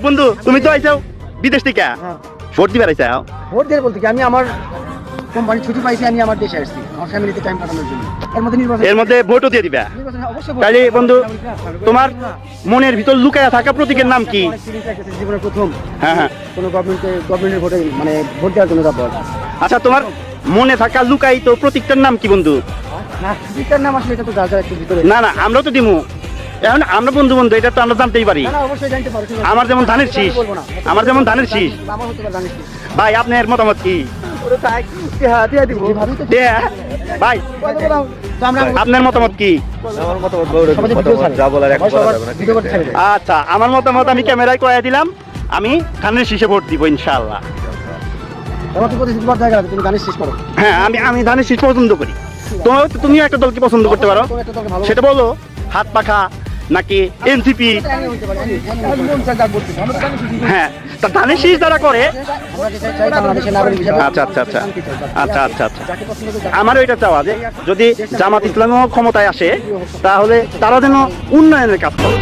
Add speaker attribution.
Speaker 1: বন্ধু তুমি তো আইসাও বিদেশ থেকে ভোট দিবার আইসাও।
Speaker 2: ভোট দিয়ে বলতে কি আমি আমার কোম্পানি ছুটি পাইছি, আমি আমার দেশে আসছি আমার ফ্যামিলিতে টাইম কাটানোর জন্য।
Speaker 1: এর মধ্যে ভোটও দিয়ে দিবা। তাহলে বন্ধু তোমার মনের ভিতর লুকায়া থাকা প্রতীকের নাম কি?
Speaker 2: জীবনের প্রথম
Speaker 1: হ্যাঁ
Speaker 2: কোনো গভর্নমেন্টের ভোটে মানে ভোট দেওয়ার জন্য যাবো।
Speaker 1: আচ্ছা, তোমার মনে থাকা লুকায়িত প্রতীকটার নাম কি বন্ধু?
Speaker 2: না প্রতীকটার নাম আসলে এটা তো যার একটু ভিতরে।
Speaker 1: না আমরা তো দিমু, এখন আমরা বন্ধু এটা তো আমরা জানতেই পারি।
Speaker 2: অবশ্যই জানতে পারো।
Speaker 1: আমার যেমন ধানের শীষ,
Speaker 2: আমার হতে পারে ধানের শীষ।
Speaker 1: ভাই আপনার মতামত কি? ভাই আপনার মতামত কি? আচ্ছা, আমার মতামত আমি ক্যামেরায় কয়ে দিলাম, আমি ধানের শীষে ভোট দিব ইনশাআল্লাহ। হ্যাঁ, আমি ধানের শীষ পছন্দ করি। তুমিও একটা দলকে পছন্দ করতে পারো, সেটা বলো। হাত পাখা নাকি এনসিপি? হ্যাঁ, তা ধানের শীষ যারা করে। আচ্ছা আচ্ছা আচ্ছা আচ্ছা আচ্ছা আচ্ছা আমারও এটা চাওয়া যে যদি জামাত ইসলামও ক্ষমতায় আসে তাহলে তারা যেন উন্নয়নের কাজ করে।